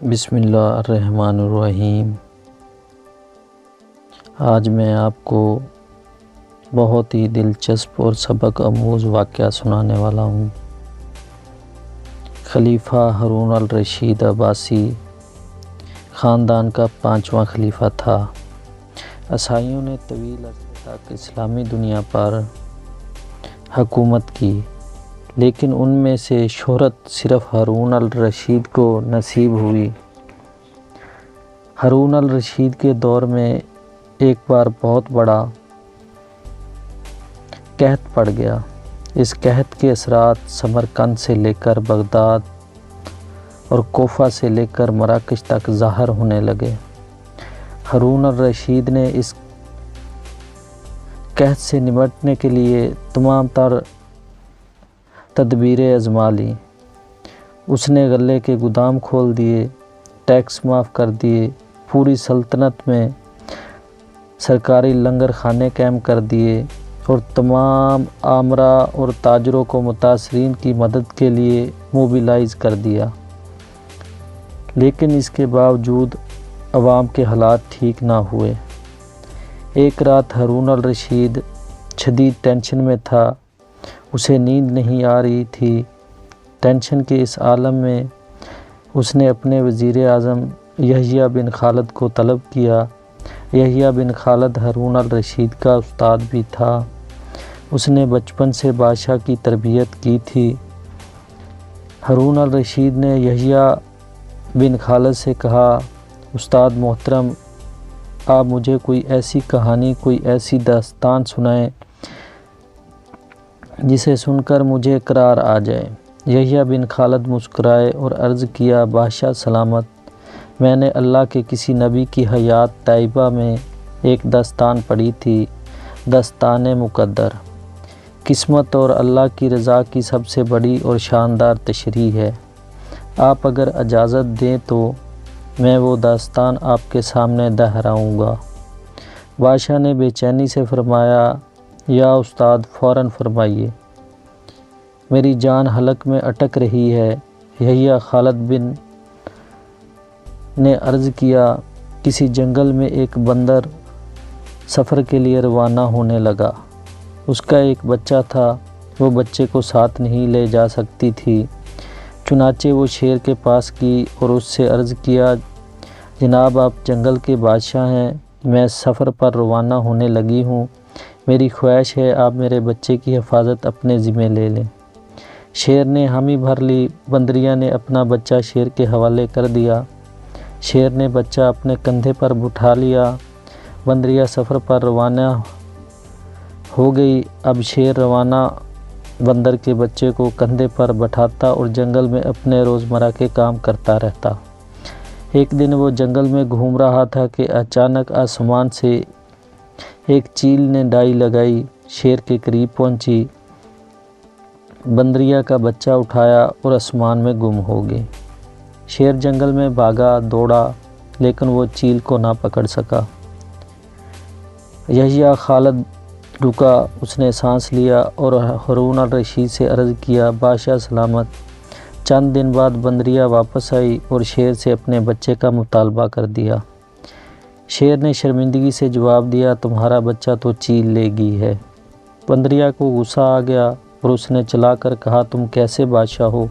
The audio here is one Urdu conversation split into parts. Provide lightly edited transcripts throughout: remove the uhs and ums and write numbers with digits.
بسم اللہ الرحمن الرحیم۔ آج میں آپ کو بہت ہی دلچسپ اور سبق آموز واقعہ سنانے والا ہوں۔ خلیفہ ہارون الرشید عباسی خاندان کا 5واں خلیفہ تھا۔ عیسائیوں نے طویل عرصے تک اسلامی دنیا پر حکومت کی، لیکن ان میں سے شہرت صرف ہارون الرشید کو نصیب ہوئی۔ ہارون الرشید کے دور میں ایک بار بہت بڑا قحط پڑ گیا۔ اس قحط کے اثرات سمرقند سے لے کر بغداد اور کوفہ سے لے کر مراکش تک ظاہر ہونے لگے۔ ہارون الرشید نے اس قحط سے نمٹنے کے لیے تمام تر تدبیریں آزما لیں۔ اس نے غلے کے گودام کھول دیے، ٹیکس معاف کر دیے، پوری سلطنت میں سرکاری لنگر خانے قائم کر دیے اور تمام آمرا اور تاجروں کو متاثرین کی مدد کے لیے موبلائز کر دیا۔ لیکن اس کے باوجود عوام کے حالات ٹھیک نہ ہوئے۔ ایک رات ہارون الرشید شدید ٹینشن میں تھا، اسے نیند نہیں آ رہی تھی۔ ٹینشن کے اس عالم میں اس نے اپنے وزیر اعظم یحییٰ بن خالد کو طلب کیا۔ یحییٰ بن خالد ہارون الرشید کا استاد بھی تھا۔ اس نے بچپن سے بادشاہ کی تربیت کی تھی۔ ہارون الرشید نے یحییٰ بن خالد سے کہا، استاد محترم، آپ مجھے کوئی ایسی کہانی، کوئی ایسی داستان سنائیں جسے سن کر مجھے قرار آ جائے۔ یحییٰ بن خالد مسکرائے اور عرض کیا، بادشاہ سلامت، میں نے اللہ کے کسی نبی کی حیات طیبہ میں ایک داستان پڑھی تھی، داستان مقدر۔ قسمت اور اللہ کی رضا کی سب سے بڑی اور شاندار تشریح ہے۔ آپ اگر اجازت دیں تو میں وہ داستان آپ کے سامنے دہراؤں گا۔ بادشاہ نے بے چینی سے فرمایا، یا استاد فوراً فرمائیے، میری جان حلق میں اٹک رہی ہے۔ یحییٰ خالد بن نے عرض کیا، کسی جنگل میں ایک بندر سفر کے لیے روانہ ہونے لگا۔ اس کا ایک بچہ تھا، وہ بچے کو ساتھ نہیں لے جا سکتی تھی۔ چنانچہ وہ شیر کے پاس گئی اور اس سے عرض کیا، جناب آپ جنگل کے بادشاہ ہیں، میں سفر پر روانہ ہونے لگی ہوں، میری خواہش ہے آپ میرے بچے کی حفاظت اپنے ذمہ لے لیں۔ شیر نے حامی بھر لی۔ بندریا نے اپنا بچہ شیر کے حوالے کر دیا۔ شیر نے بچہ اپنے کندھے پر بٹھا لیا۔ بندریا سفر پر روانہ ہو گئی۔ اب شیر روانہ بندر کے بچے کو کندھے پر بٹھاتا اور جنگل میں اپنے روزمرہ کے کام کرتا رہتا۔ ایک دن وہ جنگل میں گھوم رہا تھا کہ اچانک آسمان سے ایک چیل نے ڈائی لگائی، شیر کے قریب پہنچی، بندریا کا بچہ اٹھایا اور آسمان میں گم ہو گئی۔ شیر جنگل میں بھاگا دوڑا، لیکن وہ چیل کو نہ پکڑ سکا۔ یحییٰ خالد رکا، اس نے سانس لیا اور ہارون الرشید سے عرض کیا، بادشاہ سلامت۔ چند دن بعد بندریا واپس آئی اور شیر سے اپنے بچے کا مطالبہ کر دیا۔ شیر نے شرمندگی سے جواب دیا، تمہارا بچہ تو چیل لے گئی ہے۔ بندریا کو غصہ آ گیا اور اس نے چلا کر کہا، تم کیسے بادشاہ ہو؟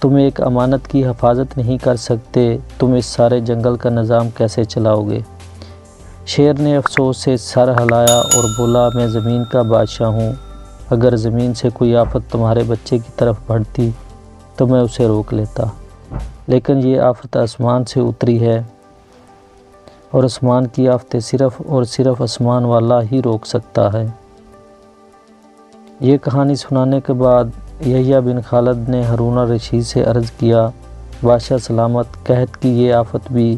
تم ایک امانت کی حفاظت نہیں کر سکتے، تم اس سارے جنگل کا نظام کیسے چلاؤ گے؟ شیر نے افسوس سے سر ہلایا اور بولا، میں زمین کا بادشاہ ہوں، اگر زمین سے کوئی آفت تمہارے بچے کی طرف بڑھتی تو میں اسے روک لیتا، لیکن یہ آفت آسمان سے اتری ہے اور آسمان کی آفتیں صرف اور صرف آسمان والا ہی روک سکتا ہے۔ یہ کہانی سنانے کے بعد یحییٰ بن خالد نے ہارون الرشید سے عرض کیا، بادشاہ سلامت، قحط کی یہ آفت بھی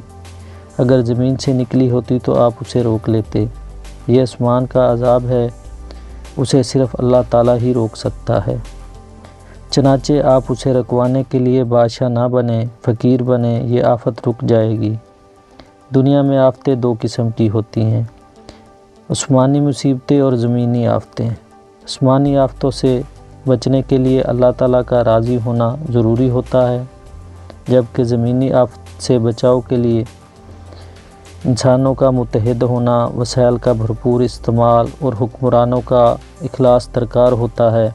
اگر زمین سے نکلی ہوتی تو آپ اسے روک لیتے۔ یہ آسمان کا عذاب ہے، اسے صرف اللہ تعالیٰ ہی روک سکتا ہے۔ چنانچہ آپ اسے رکوانے کے لیے بادشاہ نہ بنیں، فقیر بنیں، یہ آفت رک جائے گی۔ دنیا میں آفتیں دو قسم کی ہوتی ہیں، آسمانی مصیبتیں اور زمینی آفتیں۔ آسمانی آفتوں سے بچنے کے لیے اللہ تعالیٰ کا راضی ہونا ضروری ہوتا ہے، جبکہ زمینی سے بچاؤ کے لیے انسانوں کا متحد ہونا، وسائل کا بھرپور استعمال اور حکمرانوں کا اخلاص درکار ہوتا ہے۔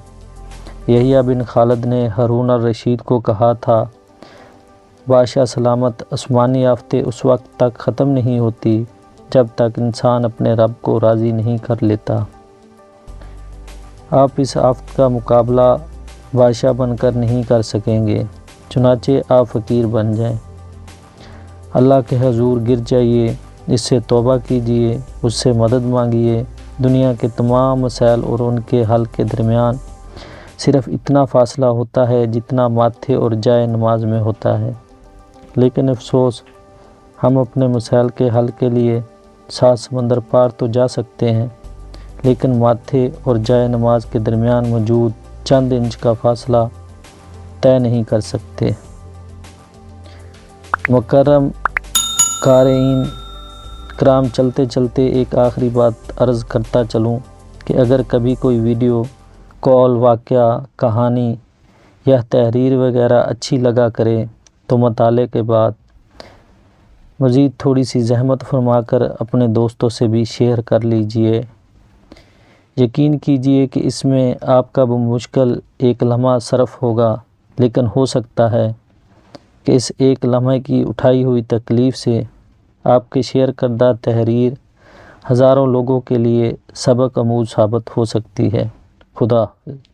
یحییٰ بن خالد نے ہارون الرشید کو کہا تھا، بادشاہ سلامت آسمانی آفتیں اس وقت تک ختم نہیں ہوتی جب تک انسان اپنے رب کو راضی نہیں کر لیتا۔ آپ اس آفت کا مقابلہ بادشاہ بن کر نہیں کر سکیں گے، چنانچہ آپ فقیر بن جائیں، اللہ کے حضور گر جائیے، اس سے توبہ کیجیے، اس سے مدد مانگیے۔ دنیا کے تمام مسائل اور ان کے حل کے درمیان صرف اتنا فاصلہ ہوتا ہے جتنا ماتھے اور جائے نماز میں ہوتا ہے، لیکن افسوس ہم اپنے مسائل کے حل کے لیے 7 سمندر پار تو جا سکتے ہیں، لیکن ماتھے اور جائے نماز کے درمیان موجود چند انچ کا فاصلہ طے نہیں کر سکتے۔ مکرم قارئین کرام، چلتے چلتے ایک آخری بات عرض کرتا چلوں کہ اگر کبھی کوئی ویڈیو، کال، واقعہ، کہانی یا تحریر وغیرہ اچھی لگا کرے تو مطالعے کے بعد مزید تھوڑی سی زحمت فرما کر اپنے دوستوں سے بھی شیئر کر لیجئے۔ یقین کیجئے کہ اس میں آپ کا بمشکل ایک لمحہ صرف ہوگا، لیکن ہو سکتا ہے کہ اس ایک لمحے کی اٹھائی ہوئی تکلیف سے آپ کے شیئر کردہ تحریر ہزاروں لوگوں کے لیے سبق آموز ثابت ہو سکتی ہے۔ خدا حافظ۔